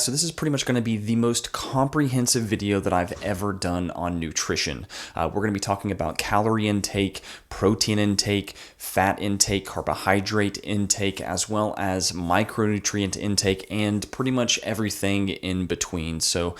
So this is pretty much going to be the most comprehensive video that I've ever done on nutrition. We're going to be talking about calorie intake, protein intake, fat intake, carbohydrate intake, as well as micronutrient intake, and pretty much everything in between. So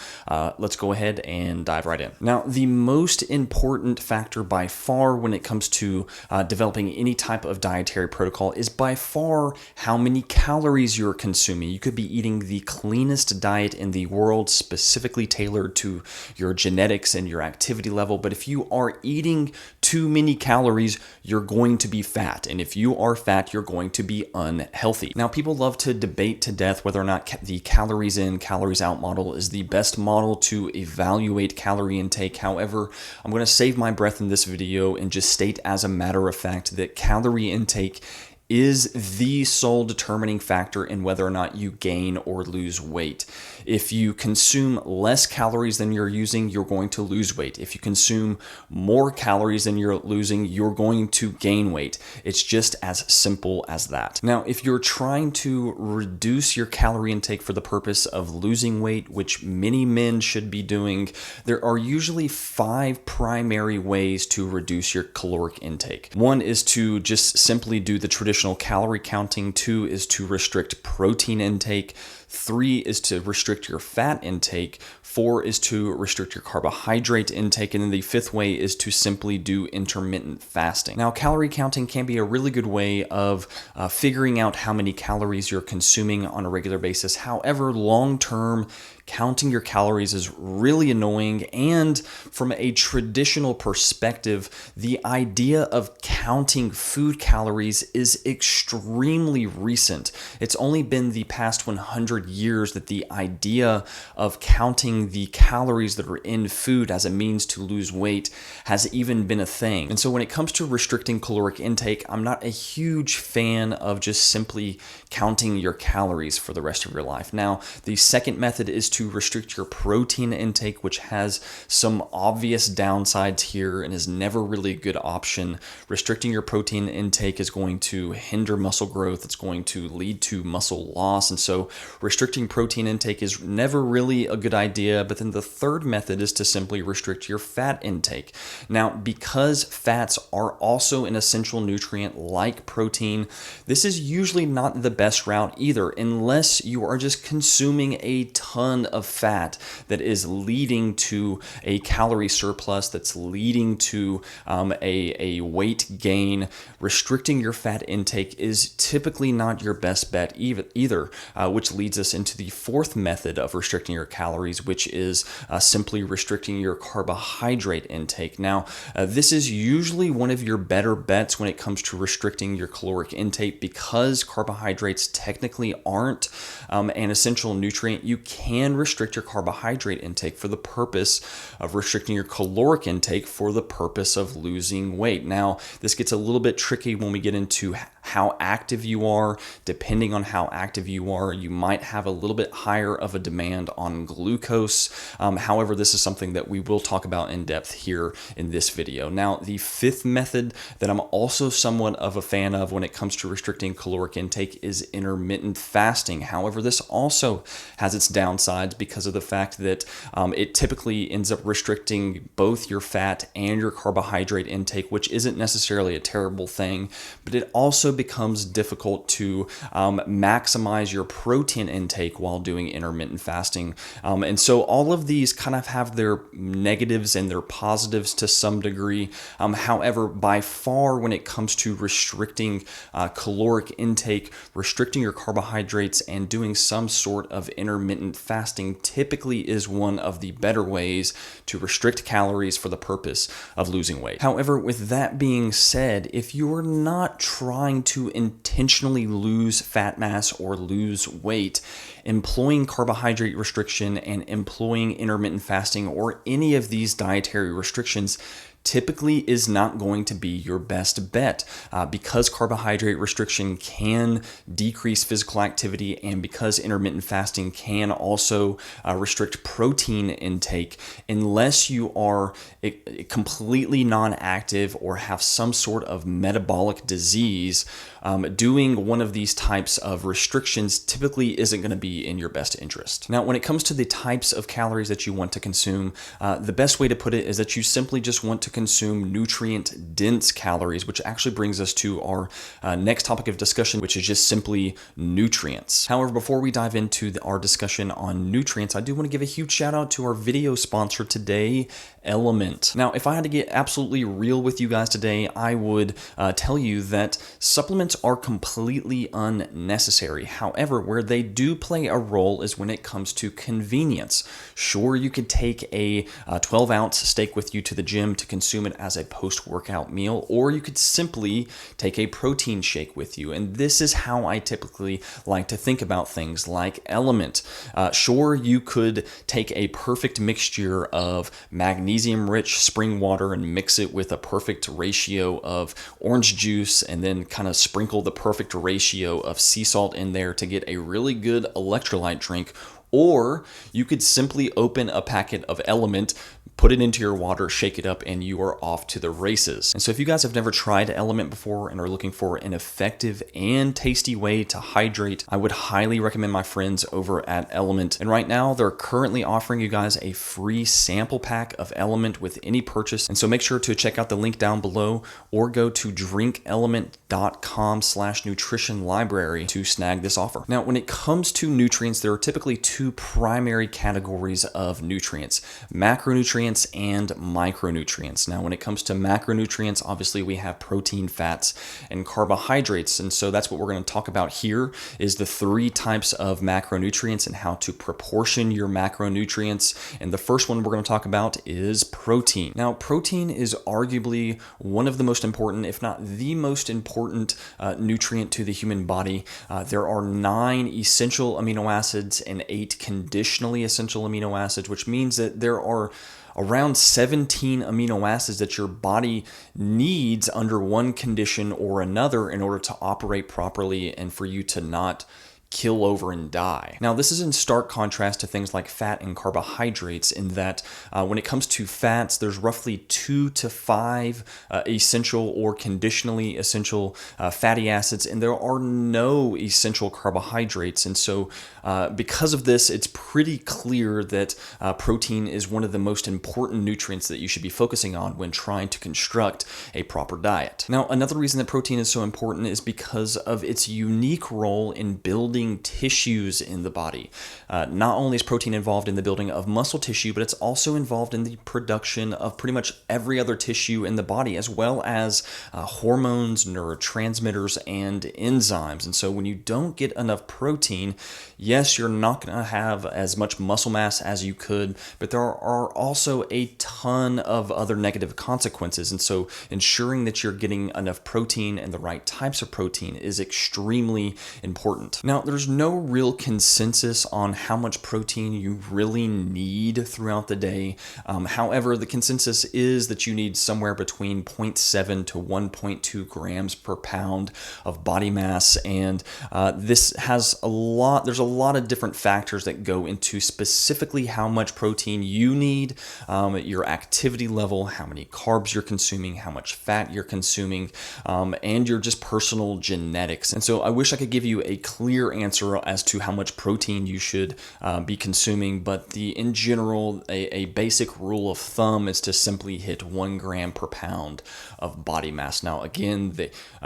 let's go ahead and dive right in. Now, the most important factor by far when it comes to developing any type of dietary protocol is by far how many calories you're consuming. You could be eating the cleanest diet in the world, specifically tailored to your genetics and your activity level, but if you are eating too many calories, you're going to be fat, and if you are fat, you're going to be unhealthy. Now, people love to debate to death whether or not the calories in, calories out model is the best model to evaluate calorie intake. However, I'm going to save my breath in this video and just state as a matter of fact that calorie intake is the sole determining factor in whether or not you gain or lose weight. If you consume less calories than you're using, you're going to lose weight. If you consume more calories than you're losing, you're going to gain weight. It's just as simple as that. Now, if you're trying to reduce your calorie intake for the purpose of losing weight, which many men should be doing, there are usually 5 primary ways to reduce your caloric intake. One is to just simply do the traditional calorie counting. 2 is to restrict protein intake. 3 is to restrict your fat intake. 4 is to restrict your carbohydrate intake. And then the 5th way is to simply do intermittent fasting. Now, calorie counting can be a really good way of figuring out how many calories you're consuming on a regular basis. However, long-term, counting your calories is really annoying, and from a traditional perspective, the idea of counting food calories is extremely recent. It's only been the past 100 years that the idea of counting the calories that are in food as a means to lose weight has even been a thing. And so when it comes to restricting caloric intake, I'm not a huge fan of just simply counting your calories for the rest of your life. Now, the second method is to restrict your protein intake, which has some obvious downsides here and is never really a good option. Restricting your protein intake is going to hinder muscle growth. It's going to lead to muscle loss. And so restricting protein intake is never really a good idea. But then the third method is to simply restrict your fat intake. Now, because fats are also an essential nutrient like protein, this is usually not the best route either, unless you are just consuming a ton of fat that is leading to a calorie surplus, that's leading to a weight gain. Restricting your fat intake is typically not your best bet either, which leads us into the fourth method of restricting your calories, which is simply restricting your carbohydrate intake. Now, this is usually one of your better bets when it comes to restricting your caloric intake, because carbohydrates technically aren't an essential nutrient. You can restrict your carbohydrate intake for the purpose of restricting your caloric intake for the purpose of losing weight. Now, this gets a little bit tricky when we get into how active you are. Depending on how active you are, you might have a little bit higher of a demand on glucose. However, this is something that we will talk about in depth here in this video. Now, the fifth method that I'm also somewhat of a fan of when it comes to restricting caloric intake is intermittent fasting. However, this also has its downsides because of the fact that it typically ends up restricting both your fat and your carbohydrate intake, which isn't necessarily a terrible thing, but it also becomes difficult to maximize your protein intake while doing intermittent fasting. And so all of these kind of have their negatives and their positives to some degree. However, by far, when it comes to restricting caloric intake, restricting your carbohydrates, and doing some sort of intermittent fasting typically is one of the better ways to restrict calories for the purpose of losing weight. However, with that being said, if you are not trying to intentionally lose fat mass or lose weight, employing carbohydrate restriction and employing intermittent fasting or any of these dietary restrictions typically is not going to be your best bet because carbohydrate restriction can decrease physical activity, and because intermittent fasting can also restrict protein intake. Unless you are completely non-active or have some sort of metabolic disease, doing one of these types of restrictions typically isn't going to be in your best interest. Now, when it comes to the types of calories that you want to consume, the best way to put it is that you simply just want to consume nutrient-dense calories, which actually brings us to our next topic of discussion, which is just simply nutrients. However, before we dive into our discussion on nutrients, I do want to give a huge shout out to our video sponsor today, LMNT. Now, if I had to get absolutely real with you guys today, I would tell you that supplements are completely unnecessary. However, where they do play a role is when it comes to convenience. Sure, you could take a 12-ounce steak with you to the gym to consume it as a post-workout meal, or you could simply take a protein shake with you. And this is how I typically like to think about things like LMNT. Sure, you could take a perfect mixture of magnesium-rich spring water and mix it with a perfect ratio of orange juice and then kind of sprinkle the perfect ratio of sea salt in there to get a really good electrolyte drink. Or you could simply open a packet of LMNT, put it into your water, shake it up, and you are off to the races. And so if you guys have never tried LMNT before and are looking for an effective and tasty way to hydrate, I would highly recommend my friends over at LMNT. And right now, they're currently offering you guys a free sample pack of LMNT with any purchase. And so make sure to check out the link down below or go to drinklmnt.com/nutrition library to snag this offer. Now, when it comes to nutrients, there are typically two primary categories of nutrients: macronutrients and micronutrients. Now, when it comes to macronutrients, obviously we have protein, fats, and carbohydrates. And so that's what we're going to talk about here is the three types of macronutrients and how to proportion your macronutrients. And the first one we're going to talk about is protein. Now, protein is arguably one of the most important, if not the most important nutrient to the human body. There are 9 essential amino acids and 8 conditionally essential amino acids, which means that there are around 17 amino acids that your body needs under one condition or another in order to operate properly and for you to not kill over and die. Now, this is in stark contrast to things like fat and carbohydrates in that when it comes to fats, there's roughly 2 to 5 essential or conditionally essential fatty acids, and there are no essential carbohydrates. And so because of this, it's pretty clear that protein is one of the most important nutrients that you should be focusing on when trying to construct a proper diet. Now, another reason that protein is so important is because of its unique role in building tissues in the body. Not only is protein involved in the building of muscle tissue, but it's also involved in the production of pretty much every other tissue in the body, as well as hormones, neurotransmitters, and enzymes. And so when you don't get enough protein, yes, you're not going to have as much muscle mass as you could, but there are also a ton of other negative consequences. And so ensuring that you're getting enough protein and the right types of protein is extremely important. Now, there's no real consensus on how much protein you really need throughout the day. However, the consensus is that you need somewhere between 0.7 to 1.2 grams per pound of body mass. And this has there's a lot of different factors that go into specifically how much protein you need, your activity level, how many carbs you're consuming, how much fat you're consuming, and your just personal genetics. And so I wish I could give you a clear answer as to how much protein you should be consuming, but in general, a basic rule of thumb is to simply hit 1 gram per pound of body mass. Now, again,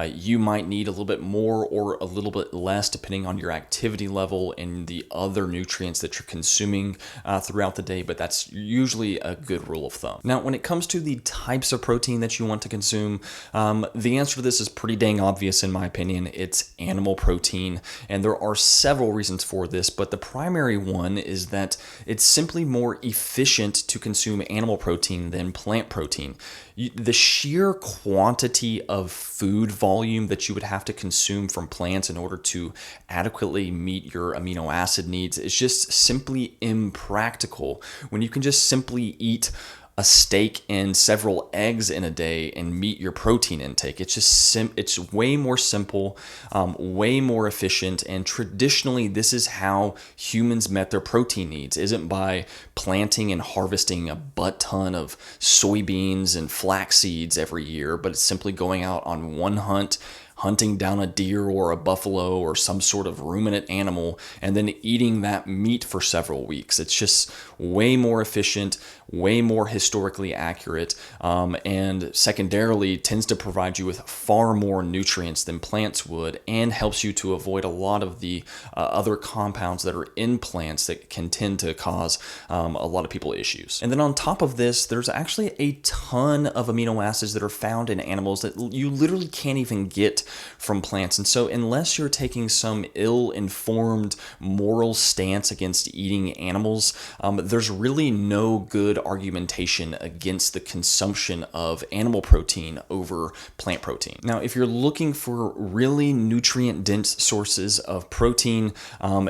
you might need a little bit more or a little bit less depending on your activity level and the other nutrients that you're consuming throughout the day, but that's usually a good rule of thumb. Now, when it comes to the types of protein that you want to consume, the answer to this is pretty dang obvious in my opinion. It's animal protein, and there are several reasons for this, but the primary one is that it's simply more efficient to consume animal protein than plant protein. The sheer quantity of food volume that you would have to consume from plants in order to adequately meet your amino acid needs is just simply impractical when you can just simply eat a steak and several eggs in a day and meet your protein intake. It's just it's way more simple, way more efficient, and traditionally this is how humans met their protein needs. Isn't by planting and harvesting a butt ton of soybeans and flax seeds every year, but it's simply going out on one hunt, hunting down a deer or a buffalo or some sort of ruminant animal and then eating that meat for several weeks. It's just way more efficient, way more historically accurate, and secondarily tends to provide you with far more nutrients than plants would, and helps you to avoid a lot of the other compounds that are in plants that can tend to cause a lot of people issues. And then on top of this, there's actually a ton of amino acids that are found in animals that you literally can't even get from plants. And so unless you're taking some ill-informed moral stance against eating animals, there's really no good argumentation against the consumption of animal protein over plant protein. Now, if you're looking for really nutrient-dense sources of protein,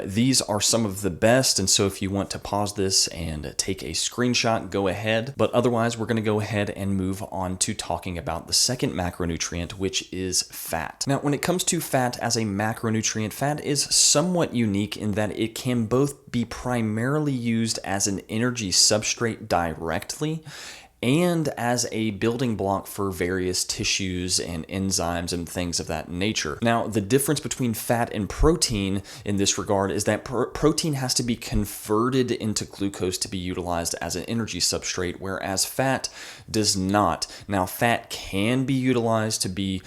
these are some of the best. And so if you want to pause this and take a screenshot, go ahead. But otherwise, we're going to go ahead and move on to talking about the second macronutrient, which is fat. Now, when it comes to fat as a macronutrient, fat is somewhat unique in that it can both be primarily used as an energy substrate directly and as a building block for various tissues and enzymes and things of that nature. Now, the difference between fat and protein in this regard is that protein has to be converted into glucose to be utilized as an energy substrate, whereas fat does not. Now, fat can be utilized to be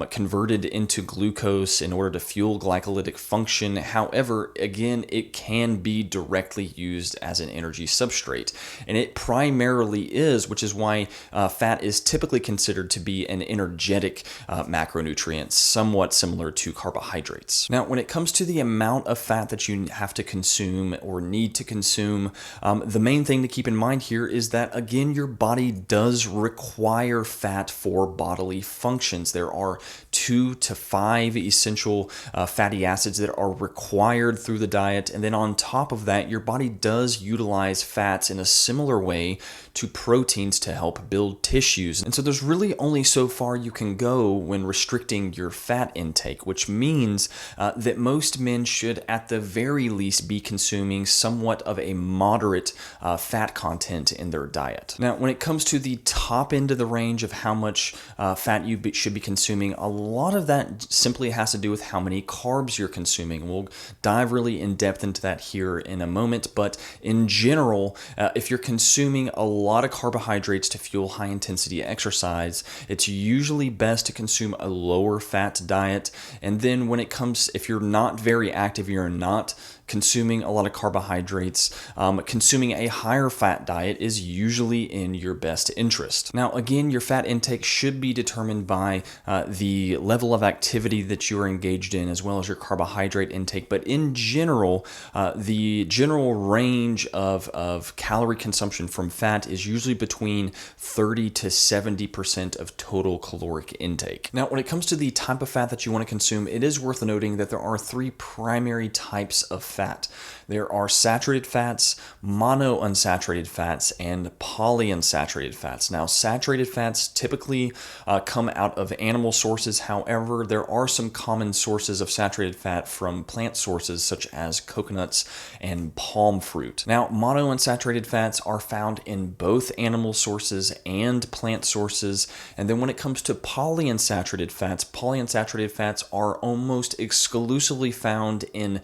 converted into glucose in order to fuel glycolytic function. However, again, it can be directly used as an energy substrate, and it primarily is, which is why fat is typically considered to be an energetic macronutrient, somewhat similar to carbohydrates. Now, when it comes to the amount of fat that you have to consume or need to consume, the main thing to keep in mind here is that, again, your body does require fat for bodily functions. There are 2 to 5 essential fatty acids that are required through the diet. And then on top of that, your body does utilize fats in a similar way to proteins to help build tissues. And so there's really only so far you can go when restricting your fat intake, which means that most men should at the very least be consuming somewhat of a moderate fat content in their diet. Now, when it comes to the top end of the range of how much fat you should be consuming, a lot of that simply has to do with how many carbs you're consuming. We'll dive really in depth into that here in a moment, but in general, if you're consuming a lot of carbohydrates to fuel high intensity exercise, it's usually best to consume a lower fat diet. And then when it comes, if you're not very active, you're not consuming a lot of carbohydrates, consuming a higher fat diet is usually in your best interest. Now, again, your fat intake should be determined by the level of activity that you're engaged in, as well as your carbohydrate intake. But in general, the general range of calorie consumption from fat is usually between 30 to 70% of total caloric intake. Now, when it comes to the type of fat that you want to consume, it is worth noting that there are 3 primary types of fat. There are saturated fats, monounsaturated fats, and polyunsaturated fats. Now, saturated fats typically come out of animal sources. However, there are some common sources of saturated fat from plant sources such as coconuts and palm fruit. Now, monounsaturated fats are found in both animal sources and plant sources. And then when it comes to polyunsaturated fats are almost exclusively found in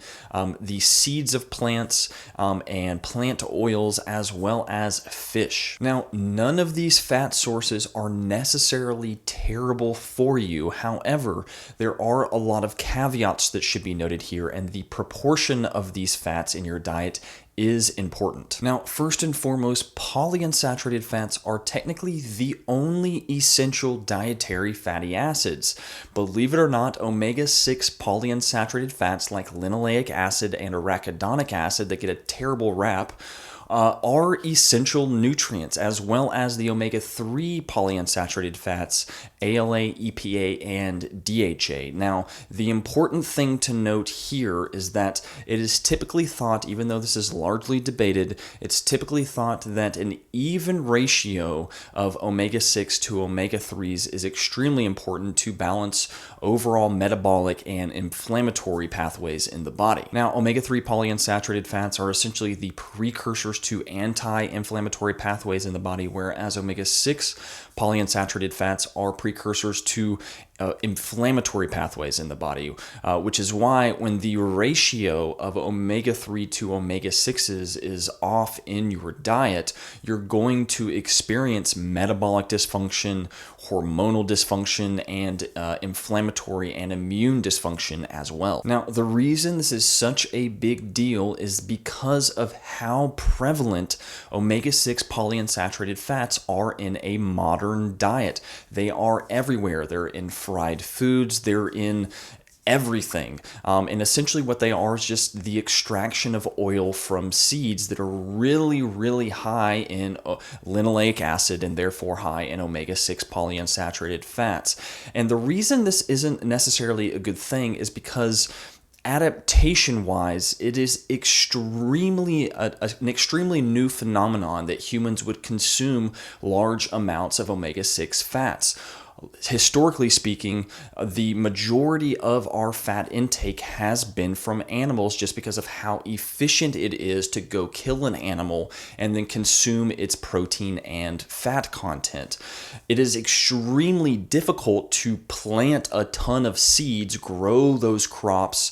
the seeds of plants and plant oils, as well as fish. Now, none of these fat sources are necessarily terrible for you. However, there are a lot of caveats that should be noted here, and the proportion of these fats in your diet is important. Now, first and foremost, polyunsaturated fats are technically the only essential dietary fatty acids. Believe it or not, omega-6 polyunsaturated fats like linoleic acid and arachidonic acid that get a terrible rap are essential nutrients, as well as the omega-3 polyunsaturated fats, ALA, EPA, and DHA. Now, the important thing to note here is that it is typically thought, even though this is largely debated, it's typically thought that an even ratio of omega-6 to omega-3s is extremely important to balance overall metabolic and inflammatory pathways in the body. Now, omega-3 polyunsaturated fats are essentially the precursors to anti-inflammatory pathways in the body, whereas omega-6 polyunsaturated fats are precursors to inflammatory pathways in the body, which is why when the ratio of omega-3 to omega-6s is off in your diet, you're going to experience metabolic dysfunction, hormonal dysfunction, and inflammatory and immune dysfunction as well. Now, the reason this is such a big deal is because of how prevalent omega-6 polyunsaturated fats are in a modern diet. They are everywhere. They're in fried foods, they're in everything. And essentially what they are is just the extraction of oil from seeds that are really, really high in linoleic acid and therefore high in omega-6 polyunsaturated fats. And the reason this isn't necessarily a good thing is because adaptation-wise, it is an extremely new phenomenon that humans would consume large amounts of omega-6 fats. Historically speaking, the majority of our fat intake has been from animals just because of how efficient it is to go kill an animal and then consume its protein and fat content. It is extremely difficult to plant a ton of seeds, grow those crops,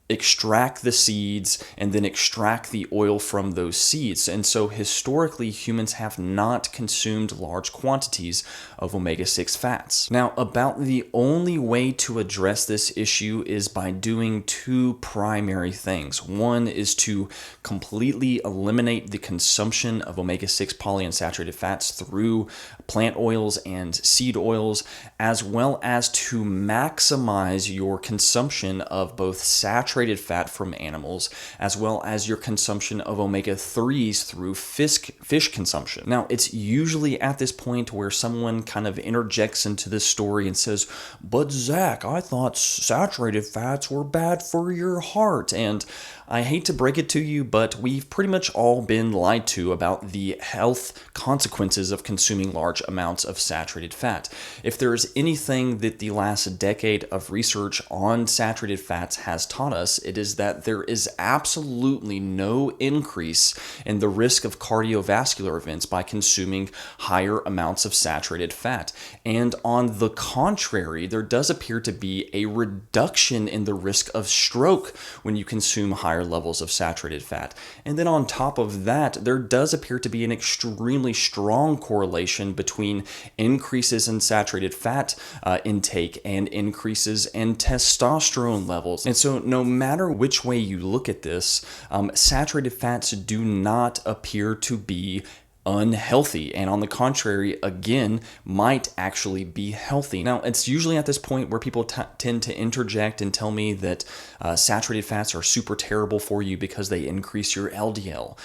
extract the seeds, and then extract the oil from those seeds. And so historically, humans have not consumed large quantities of omega-6 fats. Now, about the only way to address this issue is by doing two primary things. One is to completely eliminate the consumption of omega-6 polyunsaturated fats through plant oils and seed oils, as well as to maximize your consumption of both saturated fat from animals, as well as your consumption of omega-3s through fish consumption. Now, it's usually at this point where someone kind of interjects into this story and says, "But Zach, I thought saturated fats were bad for your heart." And I hate to break it to you, but we've pretty much all been lied to about the health consequences of consuming large amounts of saturated fat. If there is anything that the last decade of research on saturated fats has taught us, it is that there is absolutely no increase in the risk of cardiovascular events by consuming higher amounts of saturated fat. And on the contrary, there does appear to be a reduction in the risk of stroke when you consume higher levels of saturated fat. And then on top of that, there does appear to be an extremely strong correlation between increases in saturated fat intake and increases in testosterone levels. And so no matter which way you look at this, saturated fats do not appear to be unhealthy, and on the contrary, again, might actually be healthy. Now, it's usually at this point where people tend to interject and tell me that saturated fats are super terrible for you because they increase your LDL,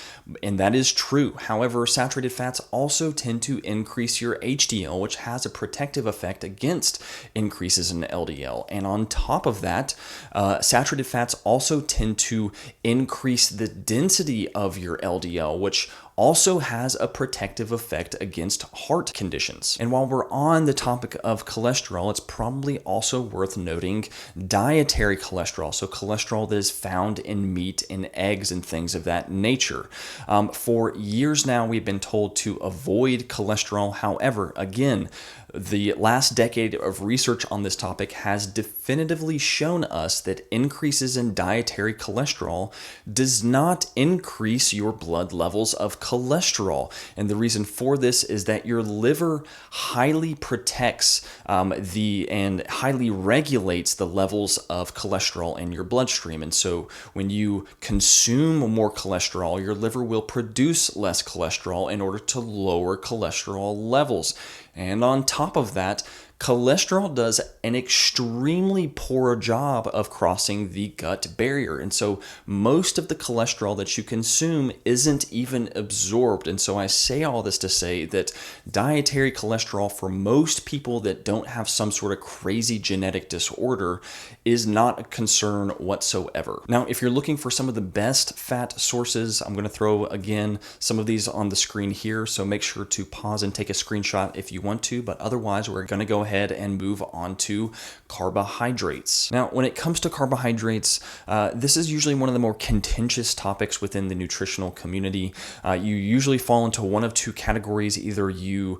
and that is true. However, saturated fats also tend to increase your HDL, which has a protective effect against increases in LDL, and on top of that, saturated fats also tend to increase the density of your LDL, which also has a protective effect against heart conditions. And while we're on the topic of cholesterol, it's probably also worth noting dietary cholesterol, so cholesterol that is found in meat and eggs and things of that nature. For years now, we've been told to avoid cholesterol. However, again, the last decade of research on this topic has definitively shown us that increases in dietary cholesterol does not increase your blood levels of cholesterol. And the reason for this is that your liver highly protects and highly regulates the levels of cholesterol in your bloodstream. And so when you consume more cholesterol, your liver will produce less cholesterol in order to lower cholesterol levels. And on top of that, cholesterol does an extremely poor job of crossing the gut barrier. And so most of the cholesterol that you consume isn't even absorbed. And so I say all this to say that dietary cholesterol for most people that don't have some sort of crazy genetic disorder is not a concern whatsoever. Now, if you're looking for some of the best fat sources, I'm going to throw again some of these on the screen here. So make sure to pause and take a screenshot if you want to, but otherwise we're going to go ahead ahead and move on to carbohydrates. Now, when it comes to carbohydrates, this is usually one of the more contentious topics within the nutritional community. You usually fall into one of two categories. Either you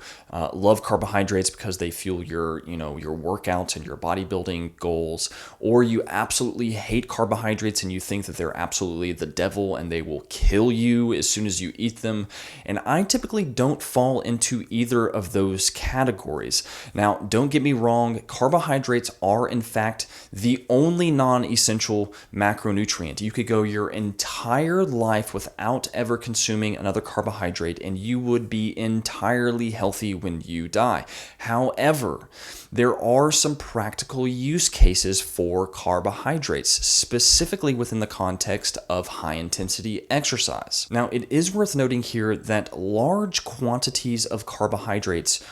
love carbohydrates because they fuel your workouts and your bodybuilding goals, or you absolutely hate carbohydrates and you think that they're absolutely the devil and they will kill you as soon as you eat them. And I typically don't fall into either of those categories. Now, don't get me wrong, carbohydrates are in fact the only non-essential macronutrient. You could go your entire life without ever consuming another carbohydrate and you would be entirely healthy when you die. However, there are some practical use cases for carbohydrates, specifically within the context of high-intensity exercise. Now, it is worth noting here that large quantities of carbohydrates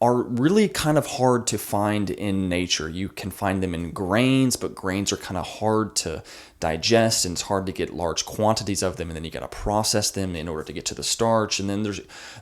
are really kind of hard to find in nature. You can find them in grains, but grains are kind of hard to digest and it's hard to get large quantities of them, and then you got to process them in order to get to the starch. And then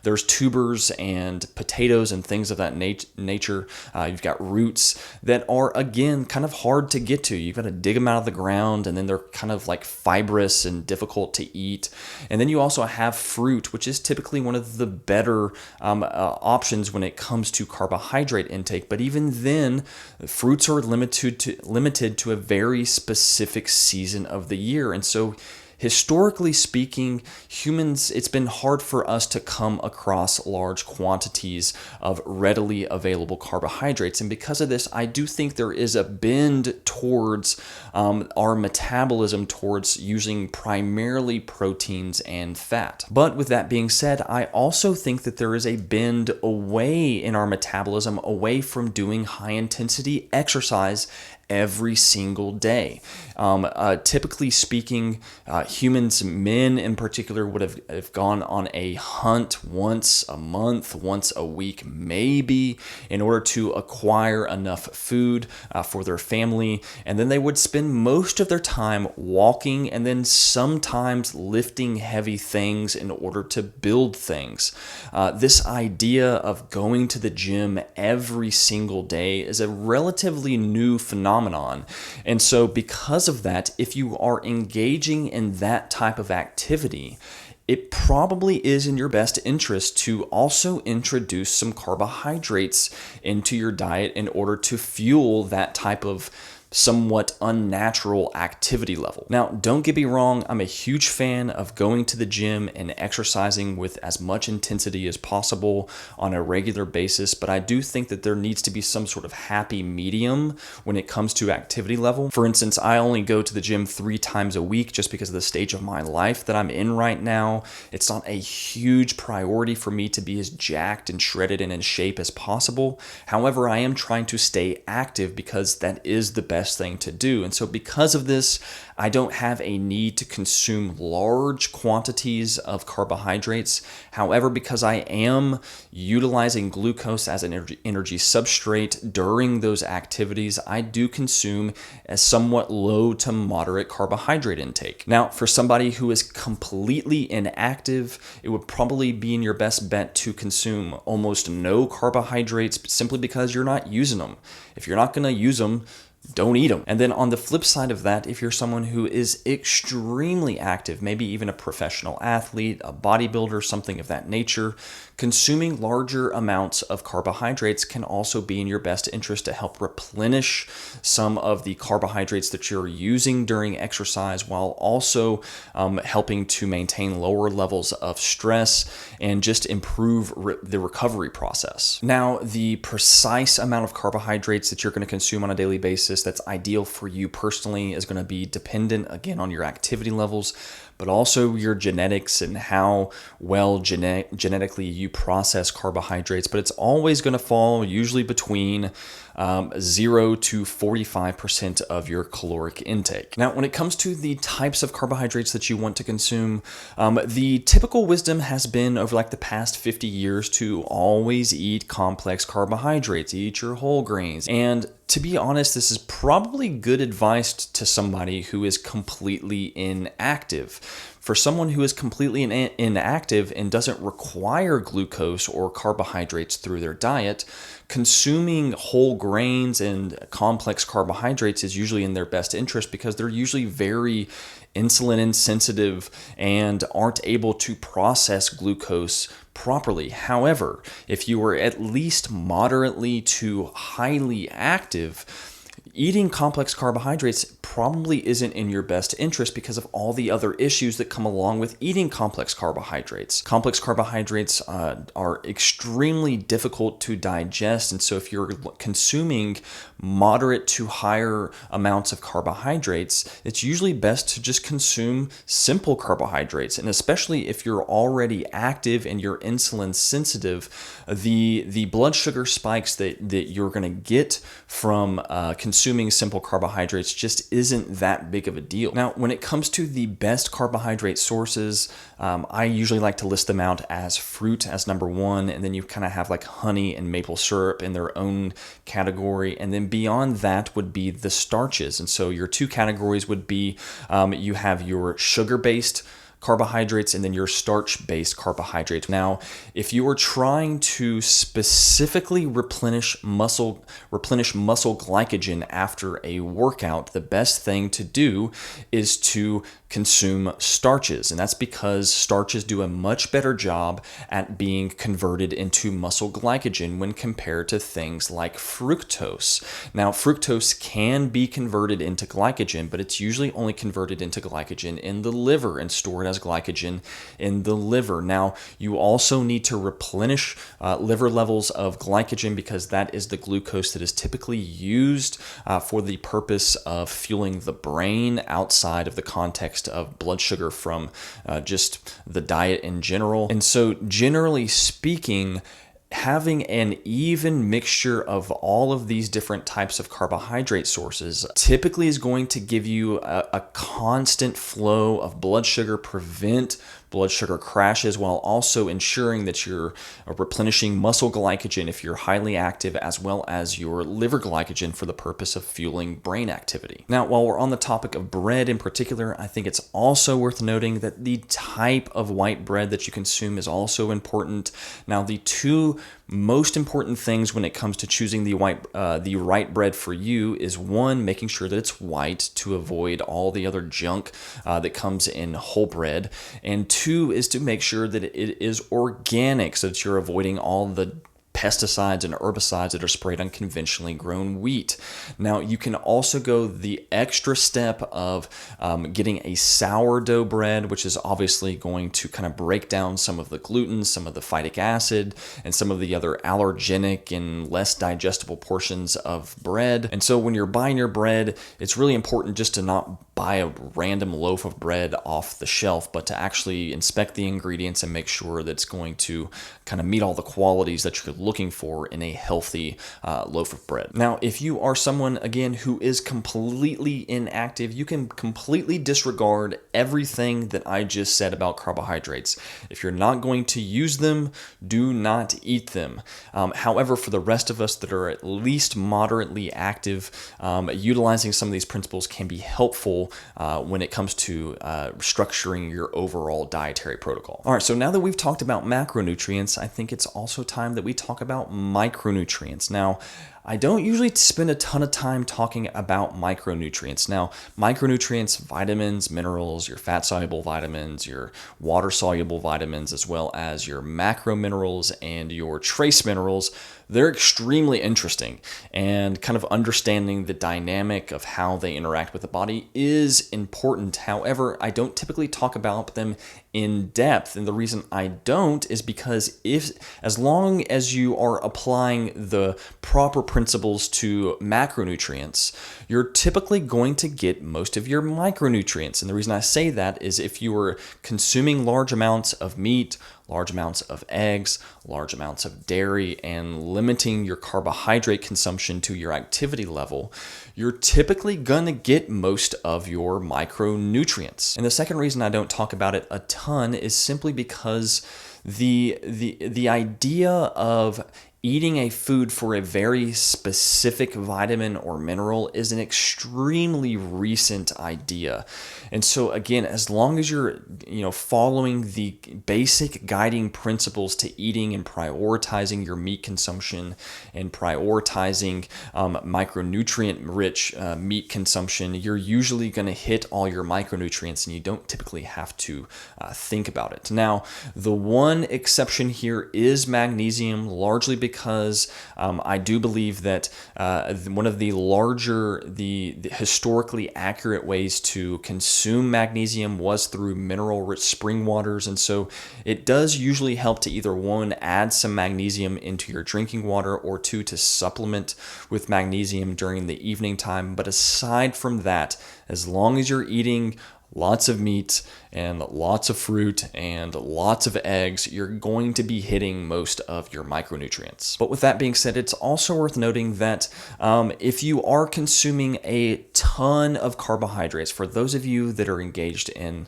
there's tubers and potatoes and things of that nature. You've got roots that are, again, kind of hard to get to. You've got to dig them out of the ground, and then they're kind of like fibrous and difficult to eat. And then you also have fruit, which is typically one of the better options when it comes to carbohydrate intake. But even then, fruits are limited to a very specific season of the year. And so historically speaking, humans, it's been hard for us to come across large quantities of readily available carbohydrates. And because of this, I do think there is a bend towards our metabolism towards using primarily proteins and fat. But with that being said, I also think that there is a bend away in our metabolism, away from doing high intensity exercise every single day. Typically speaking, humans, men in particular, would have gone on a hunt once a month, once a week, maybe, in order to acquire enough food for their family. And then they would spend most of their time walking and then sometimes lifting heavy things in order to build things. This idea of going to the gym every single day is a relatively new phenomenon. And so because of that, if you are engaging in that type of activity, it probably is in your best interest to also introduce some carbohydrates into your diet in order to fuel that type of somewhat unnatural activity level. Now, don't get me wrong, I'm a huge fan of going to the gym and exercising with as much intensity as possible on a regular basis, but I do think that there needs to be some sort of happy medium when it comes to activity level. For instance, I only go to the gym 3 times a week just because of the stage of my life that I'm in right now. It's not a huge priority for me to be as jacked and shredded and in shape as possible. However, I am trying to stay active because that is the best thing to do. And so because of this, I don't have a need to consume large quantities of carbohydrates. However, because I am utilizing glucose as an energy substrate during those activities, I do consume a somewhat low to moderate carbohydrate intake. Now, for somebody who is completely inactive, it would probably be in your best bet to consume almost no carbohydrates simply because you're not using them. If you're not going to use them, don't eat them. And then on the flip side of that, if you're someone who is extremely active, maybe even a professional athlete, a bodybuilder, something of that nature, consuming larger amounts of carbohydrates can also be in your best interest to help replenish some of the carbohydrates that you're using during exercise, while also helping to maintain lower levels of stress and just improve the recovery process. Now, the precise amount of carbohydrates that you're going to consume on a daily basis that's ideal for you personally is going to be dependent, again, on your activity levels, but also your genetics and how well genetically you process carbohydrates. But it's always going to fall usually between 0 to 45% of your caloric intake. Now, when it comes to the types of carbohydrates that you want to consume, the typical wisdom has been over like the past 50 years to always eat complex carbohydrates, eat your whole grains. And to be honest, this is probably good advice to somebody who is completely inactive. For someone who is completely inactive and doesn't require glucose or carbohydrates through their diet, consuming whole grains and complex carbohydrates is usually in their best interest because they're usually very insulin insensitive and aren't able to process glucose properly. However, if you are at least moderately to highly active, eating complex carbohydrates probably isn't in your best interest because of all the other issues that come along with eating complex carbohydrates. Complex carbohydrates are extremely difficult to digest, and so if you're consuming moderate to higher amounts of carbohydrates, it's usually best to just consume simple carbohydrates. And especially if you're already active and you're insulin sensitive, the blood sugar spikes that you're going to get from consuming simple carbohydrates just isn't that big of a deal. Now, when it comes to the best carbohydrate sources, I usually like to list them out as fruit as number one, and then you kind of have like honey and maple syrup in their own category, and then beyond that would be the starches. And so your two categories would be you have your sugar-based carbohydrates and then your starch-based carbohydrates. Now, if you are trying to specifically replenish muscle glycogen after a workout, the best thing to do is to consume starches. And that's because starches do a much better job at being converted into muscle glycogen when compared to things like fructose. Now, fructose can be converted into glycogen, but it's usually only converted into glycogen in the liver and stored as glycogen in the liver. Now, you also need to replenish liver levels of glycogen because that is the glucose that is typically used for the purpose of fueling the brain outside of the context of blood sugar from just the diet in general. And so generally speaking, having an even mixture of all of these different types of carbohydrate sources typically is going to give you a constant flow of blood sugar, prevent blood sugar crashes, while also ensuring that you're replenishing muscle glycogen if you're highly active, as well as your liver glycogen for the purpose of fueling brain activity. Now, while we're on the topic of bread in particular, I think it's also worth noting that the type of white bread that you consume is also important. Now, the two most important things when it comes to choosing the right bread for you is one, making sure that it's white to avoid all the other junk that comes in whole bread, and two is to make sure that it is organic so that you're avoiding all the pesticides and herbicides that are sprayed on conventionally grown wheat. Now, you can also go the extra step of getting a sourdough bread, which is obviously going to kind of break down some of the gluten, some of the phytic acid, and some of the other allergenic and less digestible portions of bread. And so when you're buying your bread, it's really important just to not buy a random loaf of bread off the shelf, but to actually inspect the ingredients and make sure that it's going to kind of meet all the qualities that you're looking for in a healthy loaf of bread. Now, if you are someone, again, who is completely inactive, you can completely disregard everything that I just said about carbohydrates. If you're not going to use them, do not eat them. However, for the rest of us that are at least moderately active, utilizing some of these principles can be helpful when it comes to structuring your overall dietary protocol. All right, so now that we've talked about macronutrients, I think it's also time that we talk about micronutrients. Now, I don't usually spend a ton of time talking about micronutrients. Now, micronutrients, vitamins, minerals, your fat-soluble vitamins, your water-soluble vitamins, as well as your macro minerals and your trace minerals, they're extremely interesting, and kind of understanding the dynamic of how they interact with the body is important. However, I don't typically talk about them in depth, and the reason I don't is because as long as you are applying the proper principles to macronutrients, you're typically going to get most of your micronutrients. And the reason I say that is if you are consuming large amounts of meat, large amounts of eggs, large amounts of dairy, and limiting your carbohydrate consumption to your activity level, you're typically going to get most of your micronutrients. And the second reason I don't talk about it a ton is simply because the idea of eating a food for a very specific vitamin or mineral is an extremely recent idea. And so again, as long as you're following the basic guiding principles to eating and prioritizing your meat consumption and prioritizing micronutrient rich meat consumption, you're usually going to hit all your micronutrients and you don't typically have to think about it. Now, the one exception here is magnesium, largely because I do believe that one of the historically accurate ways to consume magnesium was through mineral-rich spring waters, and so it does usually help to either one, add some magnesium into your drinking water, or two, to supplement with magnesium during the evening time. But aside from that, as long as you're eating lots of meat and lots of fruit and lots of eggs, you're going to be hitting most of your micronutrients. But with that being said, it's also worth noting that if you are consuming a ton of carbohydrates, for those of you that are engaged in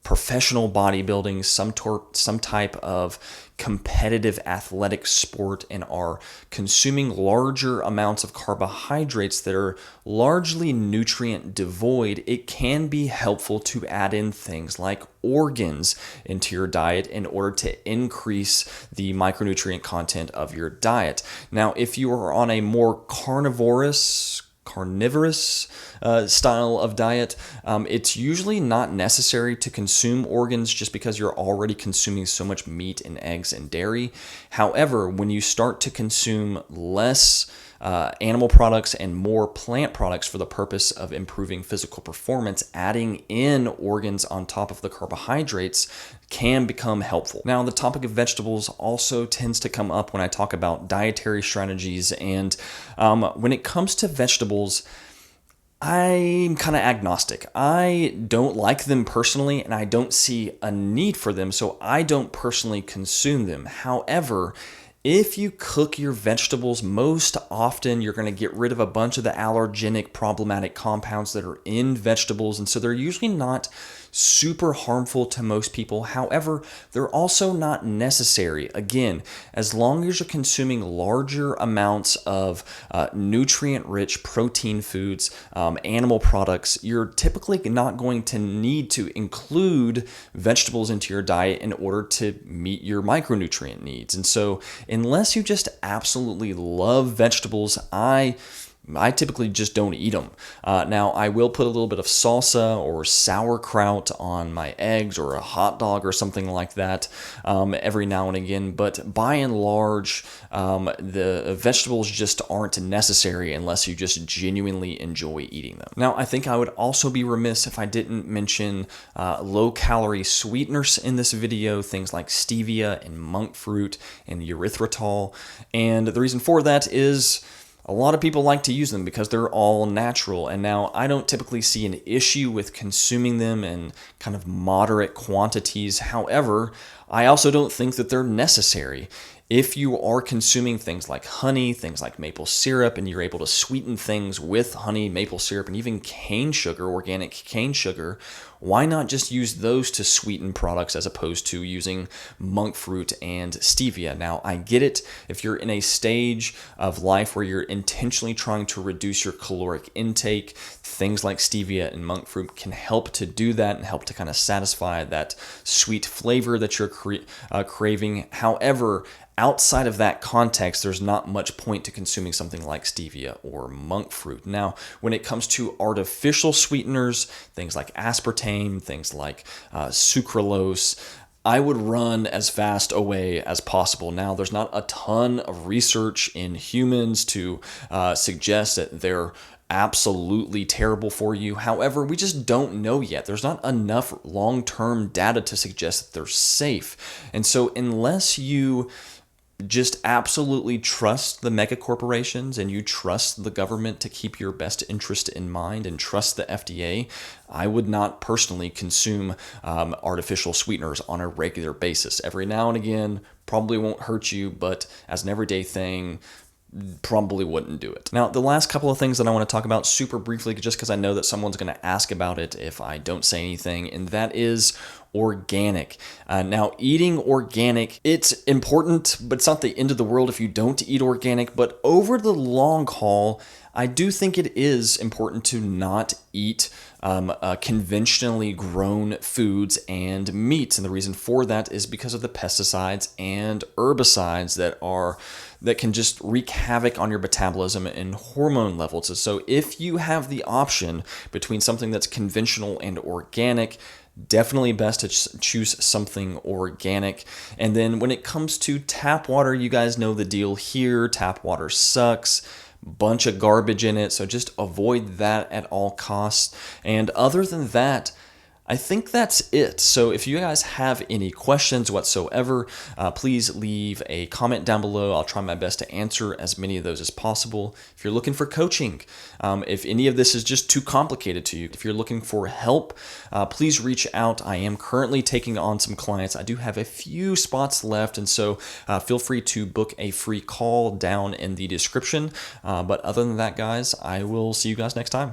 professional bodybuilding, some type of competitive athletic sport, and are consuming larger amounts of carbohydrates that are largely nutrient devoid, it can be helpful to add in things like organs into your diet in order to increase the micronutrient content of your diet. Now, if you are on a more carnivorous style of diet, it's usually not necessary to consume organs just because you're already consuming so much meat and eggs and dairy. However, when you start to consume less animal products and more plant products for the purpose of improving physical performance, adding in organs on top of the carbohydrates can become helpful. Now, the topic of vegetables also tends to come up when I talk about dietary strategies, and when it comes to vegetables, I'm kind of agnostic. I don't like them personally, and I don't see a need for them, so I don't personally consume them. However, if you cook your vegetables, most often you're going to get rid of a bunch of the allergenic problematic compounds that are in vegetables, and so they're usually not super harmful to most people. However, they're also not necessary. Again, as long as you're consuming larger amounts of nutrient-rich protein foods, animal products, you're typically not going to need to include vegetables into your diet in order to meet your micronutrient needs. And so, unless you just absolutely love vegetables, I typically just don't eat them. Now, I will put a little bit of salsa or sauerkraut on my eggs or a hot dog or something like that every now and again, but by and large, the vegetables just aren't necessary unless you just genuinely enjoy eating them. Now, I think I would also be remiss if I didn't mention low-calorie sweeteners in this video, things like stevia and monk fruit and erythritol, and the reason for that is a lot of people like to use them because they're all natural, and now I don't typically see an issue with consuming them in kind of moderate quantities. However, I also don't think that they're necessary. If you are consuming things like honey, things like maple syrup, and you're able to sweeten things with honey, maple syrup, and even cane sugar, organic cane sugar, why not just use those to sweeten products as opposed to using monk fruit and stevia? Now, I get it if you're in a stage of life where you're intentionally trying to reduce your caloric intake, things like stevia and monk fruit can help to do that and help to kind of satisfy that sweet flavor that you're craving. However, outside of that context, there's not much point to consuming something like stevia or monk fruit. Now, when it comes to artificial sweeteners, things like aspartame, things like sucralose, I would run as fast away as possible. Now, there's not a ton of research in humans to suggest that they're absolutely terrible for you. However, we just don't know yet. There's not enough long-term data to suggest that they're safe. And so unless you just absolutely trust the mega corporations and you trust the government to keep your best interest in mind and trust the FDA, I would not personally consume artificial sweeteners on a regular basis. Every now and again, probably won't hurt you, but as an everyday thing, probably wouldn't do it. Now, the last couple of things that I want to talk about super briefly, just because I know that someone's going to ask about it if I don't say anything, and that is organic. Now, eating organic, it's important, but it's not the end of the world if you don't eat organic. But over the long haul, I do think it is important to not eat conventionally grown foods and meats. And the reason for that is because of the pesticides and herbicides that can just wreak havoc on your metabolism and hormone levels. And so if you have the option between something that's conventional and organic, definitely best to choose something organic. And then when it comes to tap water, you guys know the deal here. Tap water sucks. Bunch of garbage in it, so just avoid that at all costs. And other than that, I think that's it. So if you guys have any questions whatsoever, please leave a comment down below. I'll try my best to answer as many of those as possible. If you're looking for coaching, if any of this is just too complicated to you, if you're looking for help, please reach out. I am currently taking on some clients. I do have a few spots left, and so feel free to book a free call down in the description. But other than that, guys, I will see you guys next time.